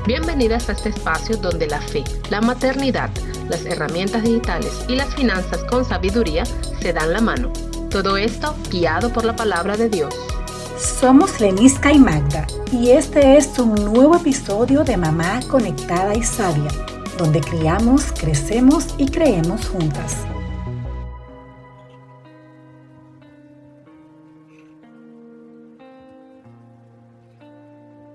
Bienvenidas a este espacio donde la fe, la maternidad, las herramientas digitales y las finanzas con sabiduría se dan la mano. Todo esto guiado por la palabra de Dios. Somos Lenisca y Magda y este es un nuevo episodio de Mamá Conectada y Sabia, donde criamos, crecemos y creemos juntas.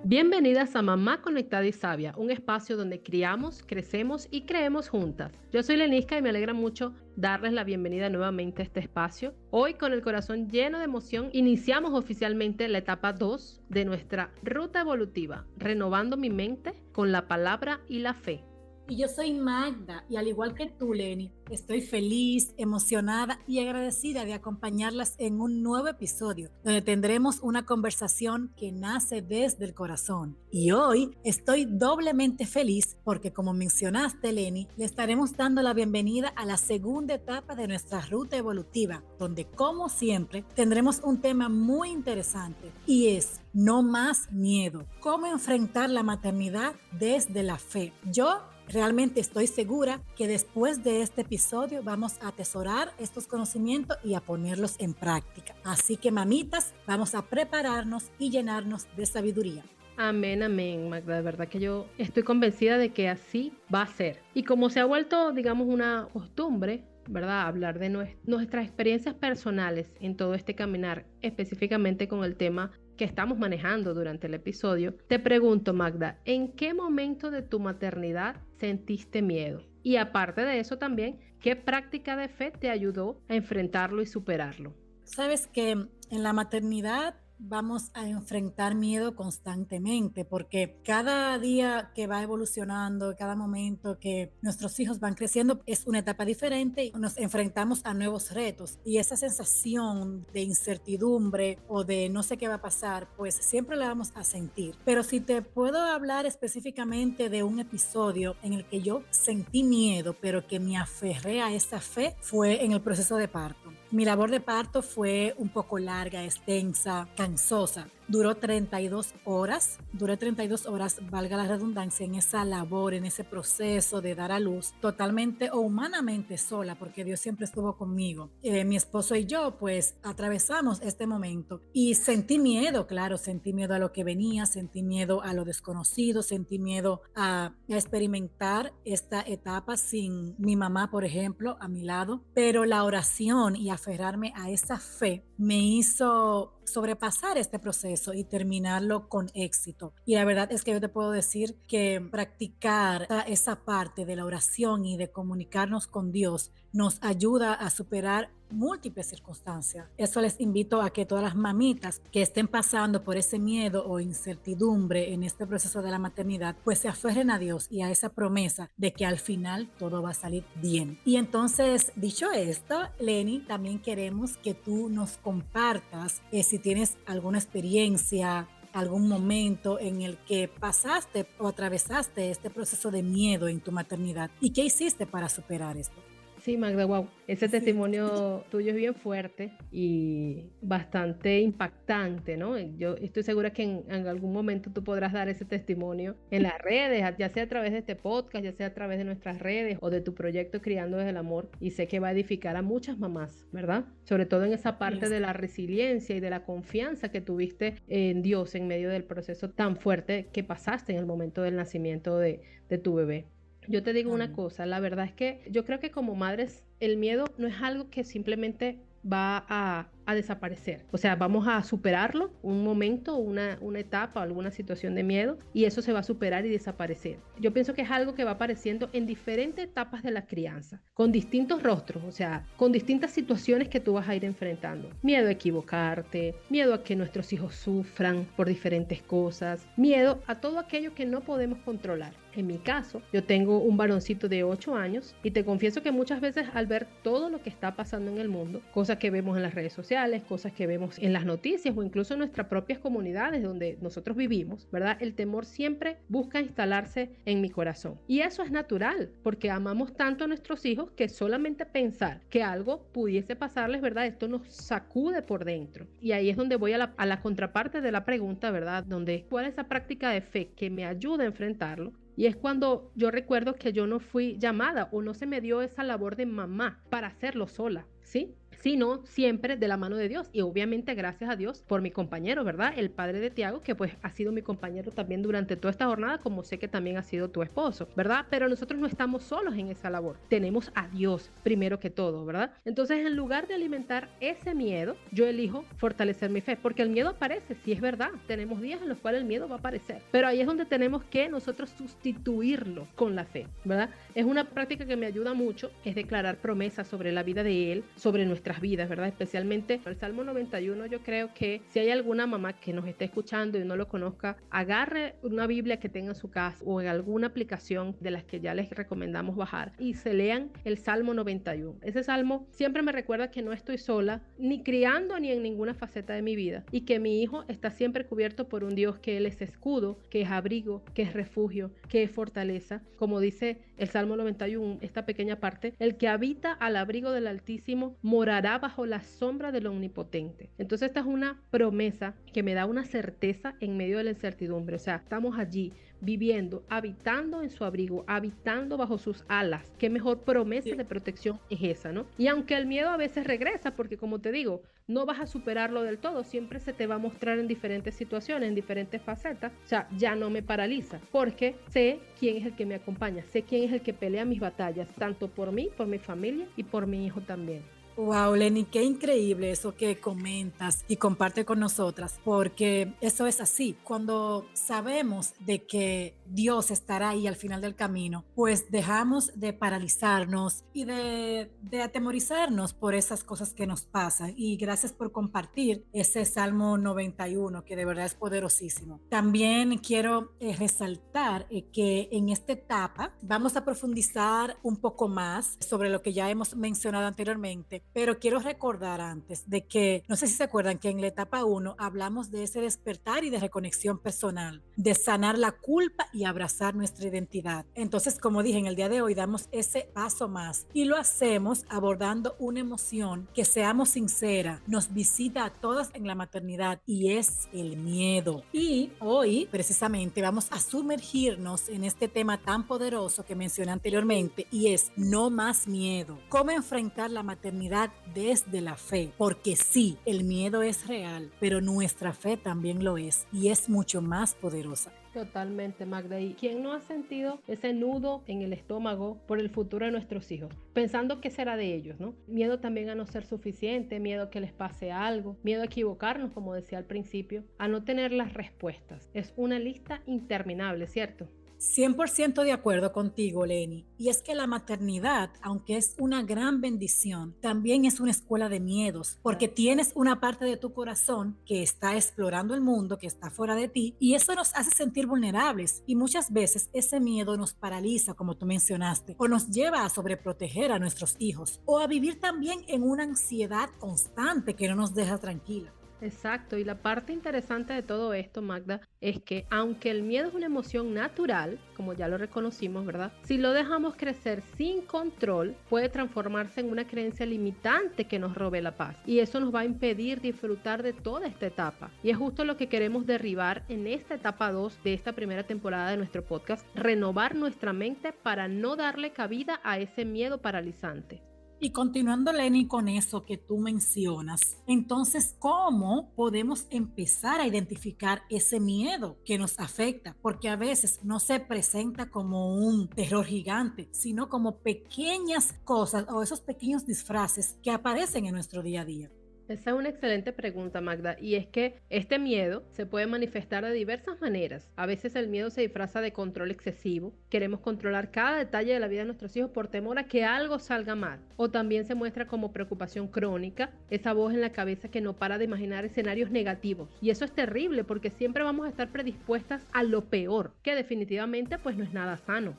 Bienvenidas a Mamá Conectada y Sabia, un espacio donde criamos, crecemos y creemos juntas. Yo soy Lenisca y me alegra mucho darles la bienvenida nuevamente a este espacio. Hoy, con el corazón lleno de emoción, iniciamos oficialmente la etapa 2 de nuestra ruta evolutiva, renovando mi mente con la palabra y la fe. Y yo soy Magda y al igual que tú, Leni, estoy feliz, emocionada y agradecida de acompañarlas en un nuevo episodio donde tendremos una conversación que nace desde el corazón. Y hoy estoy doblemente feliz porque, como mencionaste, Leni, le estaremos dando la bienvenida a la segunda etapa de nuestra ruta evolutiva, donde, como siempre, tendremos un tema muy interesante y es no más miedo. ¿Cómo enfrentar la maternidad desde la fe? Yo realmente estoy segura que después de este episodio vamos a atesorar estos conocimientos y a ponerlos en práctica. Así que, mamitas, vamos a prepararnos y llenarnos de sabiduría. Amén, amén, Magda. De verdad que yo estoy convencida de que así va a ser. Y como se ha vuelto, digamos, una costumbre, ¿verdad? Hablar de nuestras experiencias personales en todo este caminar, específicamente con el tema que estamos manejando durante el episodio, te pregunto, Magda, ¿en qué momento de tu maternidad sentiste miedo? Y aparte de eso también, ¿qué práctica de fe te ayudó a enfrentarlo y superarlo? Sabes que en la maternidad vamos a enfrentar miedo constantemente porque cada día que va evolucionando, cada momento que nuestros hijos van creciendo es una etapa diferente y nos enfrentamos a nuevos retos y esa sensación de incertidumbre o de no sé qué va a pasar, pues siempre la vamos a sentir. Pero si te puedo hablar específicamente de un episodio en el que yo sentí miedo, pero que me aferré a esa fe, fue en el proceso de parto. Mi labor de parto fue un poco larga, extensa, cansosa. Duró 32 horas. Duré 32 horas, valga la redundancia, en esa labor, en ese proceso de dar a luz, totalmente o humanamente sola, porque Dios siempre estuvo conmigo. Mi esposo y yo, pues, atravesamos este momento y sentí miedo, claro, sentí miedo a lo que venía, sentí miedo a lo desconocido, sentí miedo a experimentar esta etapa sin mi mamá, por ejemplo, a mi lado, pero la oración y aferrarme a esa fe me hizo sobrepasar este proceso y terminarlo con éxito. Y la verdad es que yo te puedo decir que practicar esa parte de la oración y de comunicarnos con Dios nos ayuda a superar múltiples circunstancias. Eso les invito a que todas las mamitas que estén pasando por ese miedo o incertidumbre en este proceso de la maternidad, pues se aferren a Dios y a esa promesa de que al final todo va a salir bien. Y entonces, dicho esto, Leni, también queremos que tú nos compartas si tienes alguna experiencia, algún momento en el que pasaste o atravesaste este proceso de miedo en tu maternidad y qué hiciste para superar esto. Sí, Magda, wow. Ese Sí. testimonio tuyo es bien fuerte y bastante impactante, ¿no? Yo estoy segura que en algún momento tú podrás dar ese testimonio en las redes, ya sea a través de este podcast, ya sea a través de nuestras redes o de tu proyecto Criando desde el Amor, y sé que va a edificar a muchas mamás, ¿verdad? Sobre todo en esa parte de la resiliencia y de la confianza que tuviste en Dios en medio del proceso tan fuerte que pasaste en el momento del nacimiento de tu bebé. Yo te digo una cosa, la verdad es que yo creo que como madres el miedo no es algo que simplemente va a desaparecer. O sea, vamos a superarlo, un momento, una etapa, alguna situación de miedo, y eso se va a superar y desaparecer. Yo pienso que es algo que va apareciendo en diferentes etapas de la crianza, con distintos rostros, o sea, con distintas situaciones que tú vas a ir enfrentando. Miedo a equivocarte, miedo a que nuestros hijos sufran por diferentes cosas, miedo a todo aquello que no podemos controlar. En mi caso, yo tengo un varoncito de 8 años y te confieso que muchas veces al ver todo lo que está pasando en el mundo, cosas que vemos en las redes sociales, sociales, cosas que vemos en las noticias o incluso en nuestras propias comunidades donde nosotros vivimos, ¿verdad? El temor siempre busca instalarse en mi corazón. Y eso es natural, porque amamos tanto a nuestros hijos que solamente pensar que algo pudiese pasarles, ¿verdad? Esto nos sacude por dentro. Y ahí es donde voy a la contraparte de la pregunta, ¿verdad? Donde ¿cuál es esa práctica de fe que me ayuda a enfrentarlo? Y es cuando yo recuerdo que yo no fui llamada o no se me dio esa labor de mamá para hacerlo sola, ¿sí? Sino siempre de la mano de Dios y obviamente gracias a Dios por mi compañero, ¿verdad? El padre de Tiago, que pues ha sido mi compañero también durante toda esta jornada, como sé que también ha sido tu esposo, ¿verdad? Pero nosotros no estamos solos en esa labor, tenemos a Dios primero que todo, ¿verdad? Entonces, en lugar de alimentar ese miedo, yo elijo fortalecer mi fe, porque el miedo aparece, sí es verdad, tenemos días en los cuales el miedo va a aparecer, pero ahí es donde tenemos que nosotros sustituirlo con la fe, ¿verdad? Es una práctica que me ayuda mucho, es declarar promesas sobre la vida de Él, sobre nuestras vidas, ¿verdad? Especialmente el Salmo 91, yo creo que si hay alguna mamá que nos esté escuchando y no lo conozca, agarre una Biblia que tenga en su casa o en alguna aplicación de las que ya les recomendamos bajar y se lean el Salmo 91. Ese salmo siempre me recuerda que no estoy sola, ni criando ni en ninguna faceta de mi vida y que mi hijo está siempre cubierto por un Dios que Él es escudo, que es abrigo, que es refugio, que es fortaleza. Como dice el Salmo 91, esta pequeña parte, el que habita al abrigo del Altísimo morará bajo la sombra del Omnipotente. Entonces esta es una promesa que me da una certeza en medio de la incertidumbre. O sea, estamos allí viviendo, habitando en su abrigo, habitando bajo sus alas. Qué mejor promesa de protección es esa, ¿no? Y aunque el miedo a veces regresa, porque como te digo, no vas a superarlo del todo, siempre se te va a mostrar en diferentes situaciones, en diferentes facetas, o sea, ya no me paraliza, porque sé quién es el que me acompaña, sé quién es el que pelea mis batallas, tanto por mí, por mi familia y por mi hijo también. Wow, Lenny, qué increíble eso que comentas y comparte con nosotras, porque eso es así. Cuando sabemos de que Dios estará ahí al final del camino, pues dejamos de paralizarnos y de atemorizarnos por esas cosas que nos pasan. Y gracias por compartir ese Salmo 91, que de verdad es poderosísimo. También quiero resaltar que en esta etapa vamos a profundizar un poco más sobre lo que ya hemos mencionado anteriormente. Pero quiero recordar antes de que, no sé si se acuerdan que en la etapa 1 hablamos de ese despertar y de reconexión personal, de sanar la culpa y abrazar nuestra identidad. Entonces, como dije, en el día de hoy damos ese paso más y lo hacemos abordando una emoción que, seamos sinceras, nos visita a todas en la maternidad y es el miedo. Y hoy, precisamente, vamos a sumergirnos en este tema tan poderoso que mencioné anteriormente y es no más miedo. ¿Cómo enfrentar la maternidad desde la fe? Porque sí, el miedo es real, pero nuestra fe también lo es y es mucho más poderosa. Totalmente, Magda. ¿Y quién no ha sentido ese nudo en el estómago por el futuro de nuestros hijos? Pensando qué será de ellos, ¿no? Miedo también a no ser suficiente, miedo a que les pase algo, miedo a equivocarnos, como decía al principio, a no tener las respuestas. Es una lista interminable, ¿cierto? 100% de acuerdo contigo, Lenny. Y es que la maternidad, aunque es una gran bendición, también es una escuela de miedos, porque tienes una parte de tu corazón que está explorando el mundo, que está fuera de ti, y eso nos hace sentir vulnerables. Y muchas veces ese miedo nos paraliza, como tú mencionaste, o nos lleva a sobreproteger a nuestros hijos, o a vivir también en una ansiedad constante que no nos deja tranquila. Exacto, y la parte interesante de todo esto, Magda, es que aunque el miedo es una emoción natural, como ya lo reconocimos, ¿verdad? Si lo dejamos crecer sin control, puede transformarse en una creencia limitante que nos robe la paz. Y eso nos va a impedir disfrutar de toda esta etapa. Y es justo lo que queremos derribar en esta etapa 2 de esta primera temporada de nuestro podcast, renovar nuestra mente para no darle cabida a ese miedo paralizante. Y continuando, Lenny, con eso que tú mencionas, entonces, ¿cómo podemos empezar a identificar ese miedo que nos afecta? Porque a veces no se presenta como un terror gigante, sino como pequeñas cosas o esos pequeños disfraces que aparecen en nuestro día a día. Esa es una excelente pregunta, Magda, y es que este miedo se puede manifestar de diversas maneras. A veces el miedo se disfraza de control excesivo. Queremos controlar cada detalle de la vida de nuestros hijos por temor a que algo salga mal. O también se muestra como preocupación crónica, esa voz en la cabeza que no para de imaginar escenarios negativos. Y eso es terrible porque siempre vamos a estar predispuestas a lo peor, que definitivamente pues no es nada sano.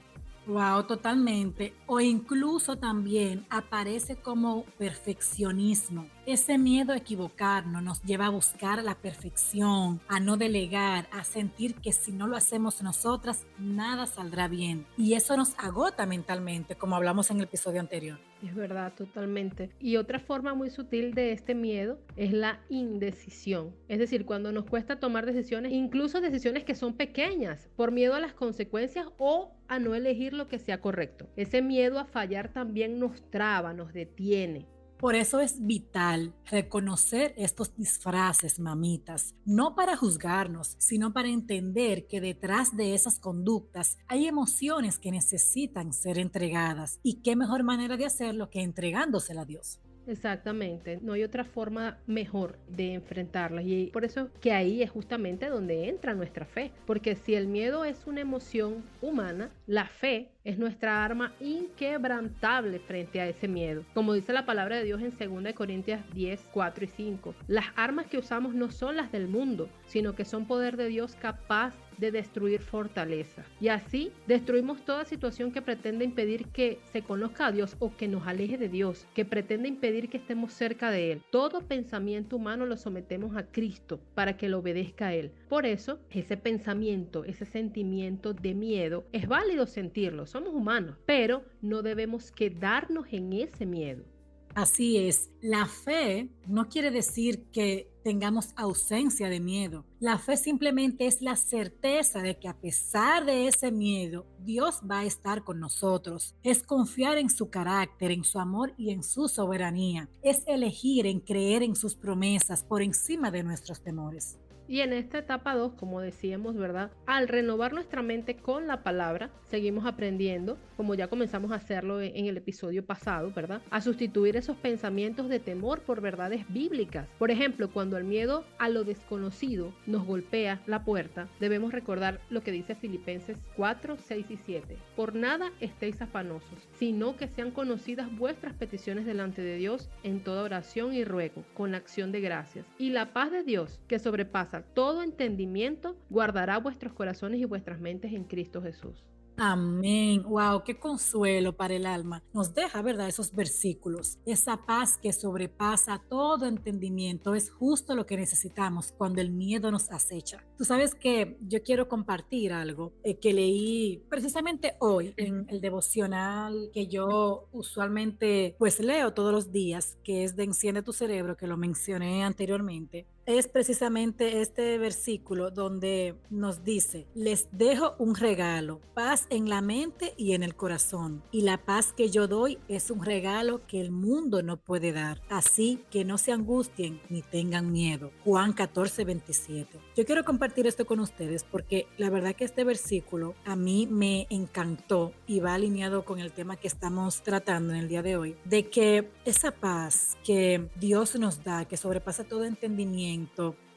Wow, totalmente. O incluso también aparece como perfeccionismo. Ese miedo a equivocarnos nos lleva a buscar la perfección, a no delegar, a sentir que si no lo hacemos nosotras, nada saldrá bien. Y eso nos agota mentalmente, como hablamos en el episodio anterior. Es verdad, totalmente. Y otra forma muy sutil de este miedo es la indecisión. Es decir, cuando nos cuesta tomar decisiones, incluso decisiones que son pequeñas, por miedo a las consecuencias o a no elegir lo que sea correcto. Ese miedo a fallar también nos traba, nos detiene. Por eso es vital reconocer estos disfraces, mamitas, no para juzgarnos, sino para entender que detrás de esas conductas hay emociones que necesitan ser entregadas. Y qué mejor manera de hacerlo que entregándosela a Dios. Exactamente, no hay otra forma mejor de enfrentarlas y por eso que ahí es justamente donde entra nuestra fe, porque si el miedo es una emoción humana, la fe es nuestra arma inquebrantable frente a ese miedo. Como dice la palabra de Dios en 2 Corintios 10, 4 y 5, las armas que usamos no son las del mundo, sino que son poder de Dios capaz de destruir fortaleza. Y así destruimos toda situación que pretende impedir que se conozca a Dios o que nos aleje de Dios, que pretende impedir que estemos cerca de Él. Todo pensamiento humano lo sometemos a Cristo para que lo obedezca a Él. Por eso, ese pensamiento, ese sentimiento de miedo, es válido sentirlo, somos humanos, pero no debemos quedarnos en ese miedo. Así es, la fe no quiere decir que tengamos ausencia de miedo. La fe simplemente es la certeza de que a pesar de ese miedo, Dios va a estar con nosotros. Es confiar en su carácter, en su amor y en su soberanía. Es elegir en creer en sus promesas por encima de nuestros temores. Y en esta etapa 2, como decíamos, ¿verdad? Al renovar nuestra mente con la palabra, seguimos aprendiendo, como ya comenzamos a hacerlo en el episodio pasado, ¿verdad? A sustituir esos pensamientos de temor por verdades bíblicas. Por ejemplo, cuando el miedo a lo desconocido nos golpea la puerta, debemos recordar lo que dice Filipenses 4, 6 y 7. Por nada estéis afanosos, sino que sean conocidas vuestras peticiones delante de Dios en toda oración y ruego, con acción de gracias. Y la paz de Dios, que sobrepasa todo entendimiento, guardará vuestros corazones y vuestras mentes en Cristo Jesús. Amén. Wow, qué consuelo para el alma. Nos deja, ¿verdad? Esos versículos. Esa paz que sobrepasa todo entendimiento es justo lo que necesitamos cuando el miedo nos acecha. Tú sabes que yo quiero compartir algo que leí precisamente hoy en el devocional que yo usualmente pues leo todos los días, que es de Enciende tu cerebro, que lo mencioné anteriormente. Es precisamente este versículo donde nos dice: les dejo un regalo, paz en la mente y en el corazón. Y la paz que yo doy es un regalo que el mundo no puede dar. Así que no se angustien ni tengan miedo. Juan 14, 27. Yo quiero compartir esto con ustedes porque la verdad que este versículo a mí me encantó y va alineado con el tema que estamos tratando en el día de hoy, de que esa paz que Dios nos da, que sobrepasa todo entendimiento,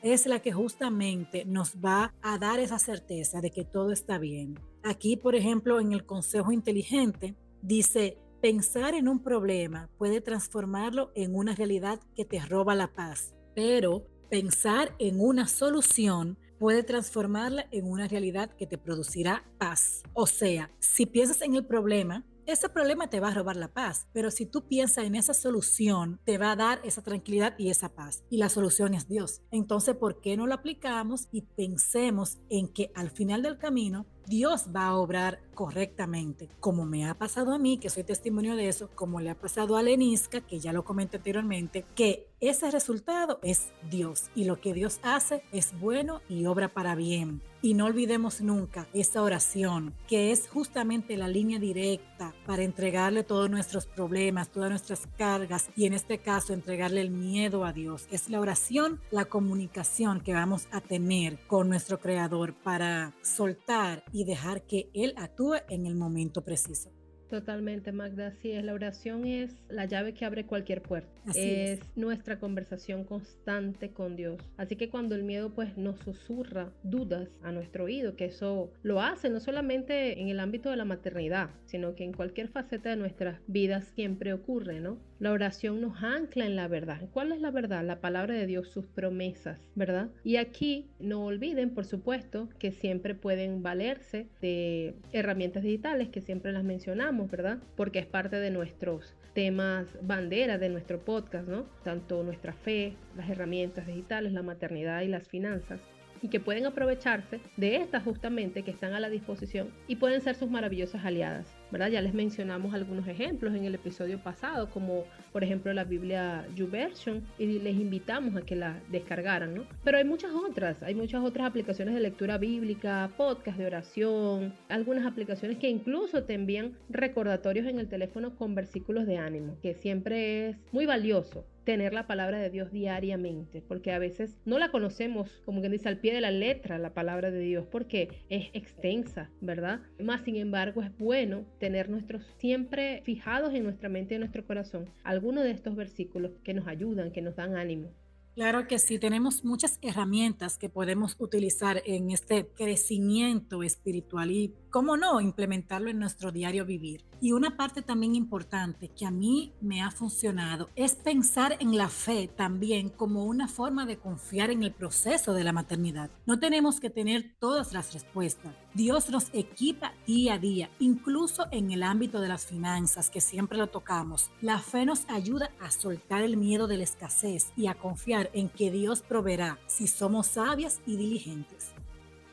es la que justamente nos va a dar esa certeza de que todo está bien. Aquí, por ejemplo, en el consejo inteligente, dice: pensar en un problema puede transformarlo en una realidad que te roba la paz, pero pensar en una solución puede transformarla en una realidad que te producirá paz. O sea, si piensas en el problema, ese problema te va a robar la paz, pero si tú piensas en esa solución, te va a dar esa tranquilidad y esa paz. Y la solución es Dios. Entonces, ¿por qué no lo aplicamos y pensemos en que al final del camino Dios va a obrar correctamente, como me ha pasado a mí, que soy testimonio de eso, como le ha pasado a Lenisca, que ya lo comenté anteriormente, que ese resultado es Dios y lo que Dios hace es bueno y obra para bien. Y no olvidemos nunca esa oración, que es justamente la línea directa para entregarle todos nuestros problemas, todas nuestras cargas y en este caso entregarle el miedo a Dios. Es la oración, la comunicación que vamos a tener con nuestro Creador para soltar y dejar que Él actúe en el momento preciso. Totalmente, Magda. Así es, la oración es la llave que abre cualquier puerta. Así es. Nuestra conversación constante con Dios. Así que cuando el miedo pues nos susurra dudas a nuestro oído, que eso lo hace no solamente en el ámbito de la maternidad, sino que en cualquier faceta de nuestras vidas siempre ocurre, ¿no? La oración nos ancla en la verdad. ¿Cuál es la verdad? La palabra de Dios, sus promesas, ¿verdad? Y aquí no olviden, por supuesto, que siempre pueden valerse de herramientas digitales, que siempre las mencionamos, ¿verdad? Porque es parte de nuestros temas bandera de nuestro podcast, ¿no? Tanto nuestra fe, las herramientas digitales, la maternidad y las finanzas, y que pueden aprovecharse de estas justamente que están a la disposición y pueden ser sus maravillosas aliadas, ¿verdad? Ya les mencionamos algunos ejemplos en el episodio pasado, como por ejemplo la Biblia YouVersion, y les invitamos a que la descargaran, ¿no? Pero hay muchas otras aplicaciones de lectura bíblica, podcast de oración, algunas aplicaciones que incluso te envían recordatorios en el teléfono con versículos de ánimo, que siempre es muy valioso tener la palabra de Dios diariamente, porque a veces no la conocemos, como quien dice, al pie de la letra, la palabra de Dios, porque es extensa, ¿verdad? Más sin embargo, es bueno tener siempre fijados en nuestra mente y en nuestro corazón algunos de estos versículos que nos ayudan, que nos dan ánimo. Claro que sí, tenemos muchas herramientas que podemos utilizar en este crecimiento espiritual y, cómo no, implementarlo en nuestro diario vivir. Y una parte también importante que a mí me ha funcionado es pensar en la fe también como una forma de confiar en el proceso de la maternidad. No tenemos que tener todas las respuestas. Dios nos equipa día a día, incluso en el ámbito de las finanzas, que siempre lo tocamos. La fe nos ayuda a soltar el miedo de la escasez y a confiar en que Dios proveerá si somos sabias y diligentes.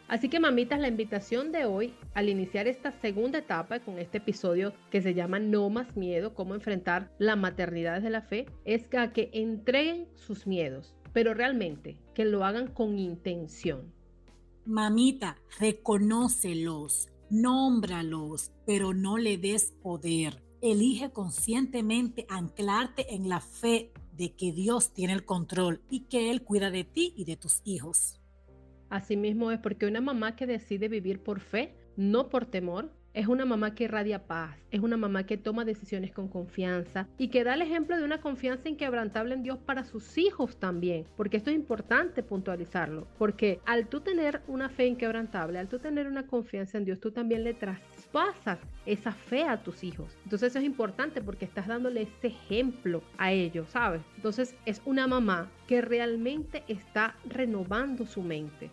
Así que mamitas, la invitación de hoy al iniciar esta segunda etapa con este episodio que se llama No más miedo, cómo enfrentar la maternidad desde la fe, es a que entreguen sus miedos, pero realmente que lo hagan con intención. Mamita, reconócelos, nómbralos, pero no le des poder. Elige conscientemente anclarte en la fe de que Dios tiene el control y que Él cuida de ti y de tus hijos. Asimismo es porque una mamá que decide vivir por fe, no por temor, es una mamá que irradia paz, es una mamá que toma decisiones con confianza y que da el ejemplo de una confianza inquebrantable en Dios para sus hijos también, porque esto es importante puntualizarlo, porque al tú tener una fe inquebrantable, al tú tener una confianza en Dios, tú también le traspasas esa fe a tus hijos. Entonces eso es importante porque estás dándole ese ejemplo a ellos, ¿sabes? Entonces es una mamá que realmente está renovando su mente.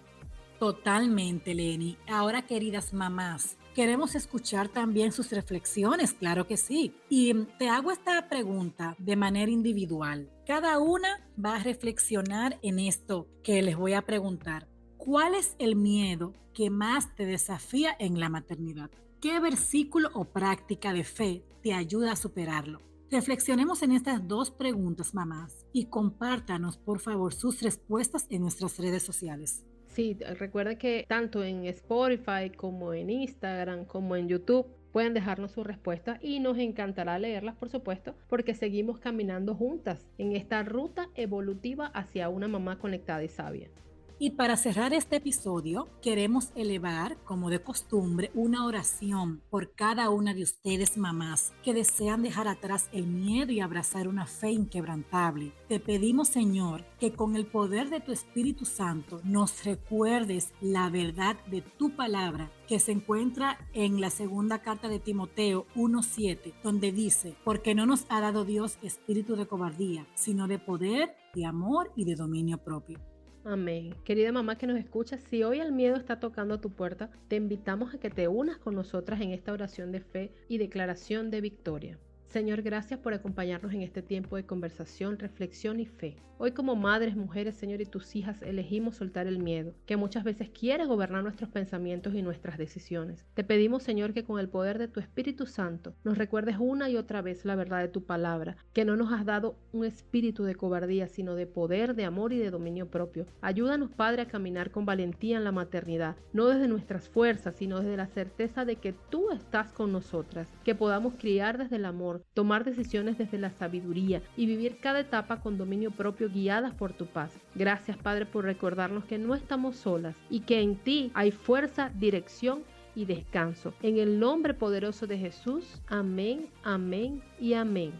Totalmente, Leni. Ahora, queridas mamás, queremos escuchar también sus reflexiones, claro que sí. Y te hago esta pregunta de manera individual. Cada una va a reflexionar en esto que les voy a preguntar. ¿Cuál es el miedo que más te desafía en la maternidad? ¿Qué versículo o práctica de fe te ayuda a superarlo? Reflexionemos en estas dos preguntas, mamás, y compártanos, por favor, sus respuestas en nuestras redes sociales. Sí, recuerda que tanto en Spotify como en Instagram como en YouTube pueden dejarnos sus respuestas y nos encantará leerlas, por supuesto, porque seguimos caminando juntas en esta ruta evolutiva hacia una mamá conectada y sabia. Y para cerrar este episodio, queremos elevar, como de costumbre, una oración por cada una de ustedes, mamás, que desean dejar atrás el miedo y abrazar una fe inquebrantable. Te pedimos, Señor, que con el poder de tu Espíritu Santo nos recuerdes la verdad de tu palabra, que se encuentra en la segunda carta de Timoteo 1:7, donde dice: porque no nos ha dado Dios espíritu de cobardía, sino de poder, de amor y de dominio propio. Amén. Querida mamá que nos escucha, si hoy el miedo está tocando tu puerta, te invitamos a que te unas con nosotras en esta oración de fe y declaración de victoria. Señor, gracias por acompañarnos en este tiempo de conversación, reflexión y fe. Hoy como madres, mujeres, Señor, y tus hijas elegimos soltar el miedo, que muchas veces quiere gobernar nuestros pensamientos y nuestras decisiones. Te pedimos, Señor, que con el poder de tu Espíritu Santo nos recuerdes una y otra vez la verdad de tu palabra, que no nos has dado un espíritu de cobardía, sino de poder, de amor y de dominio propio. Ayúdanos, Padre, a caminar con valentía en la maternidad, no desde nuestras fuerzas, sino desde la certeza de que tú estás con nosotras, que podamos criar desde el amor, tomar decisiones desde la sabiduría y vivir cada etapa con dominio propio guiadas por tu paz. Gracias, Padre, por recordarnos que no estamos solas y que en ti hay fuerza, dirección y descanso. En el nombre poderoso de Jesús, amén, amén y amén.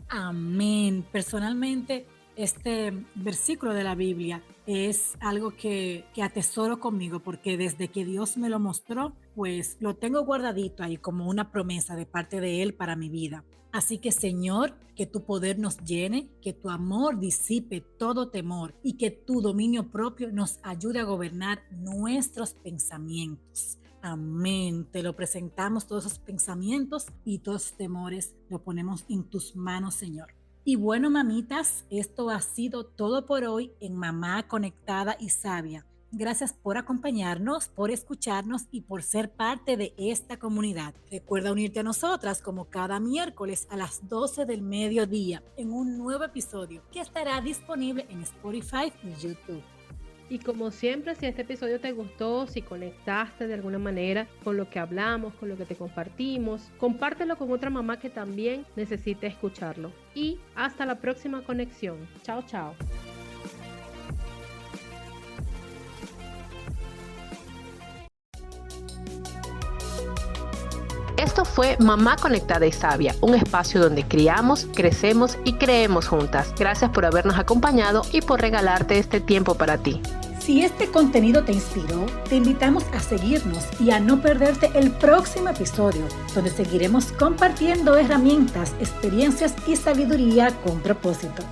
Amén. Personalmente, Este versículo de la Biblia es algo que atesoro conmigo porque desde que Dios me lo mostró, pues lo tengo guardadito ahí como una promesa de parte de Él para mi vida. Así que Señor, que tu poder nos llene, que tu amor disipe todo temor y que tu dominio propio nos ayude a gobernar nuestros pensamientos. Amén. Te lo presentamos todos esos pensamientos y todos esos temores, lo ponemos en tus manos, Señor. Y bueno, mamitas, esto ha sido todo por hoy en Mamá Conectada y Sabia. Gracias por acompañarnos, por escucharnos y por ser parte de esta comunidad. Recuerda unirte a nosotras como cada miércoles a las 12 del mediodía en un nuevo episodio que estará disponible en Spotify y YouTube. Y como siempre, si este episodio te gustó, si conectaste de alguna manera con lo que hablamos, con lo que te compartimos, compártelo con otra mamá que también necesite escucharlo. Y hasta la próxima conexión. Chao, chao. Esto fue Mamá Conectada y Sabia, un espacio donde criamos, crecemos y creemos juntas. Gracias por habernos acompañado y por regalarte este tiempo para ti. Si este contenido te inspiró, te invitamos a seguirnos y a no perderte el próximo episodio, donde seguiremos compartiendo herramientas, experiencias y sabiduría con propósito.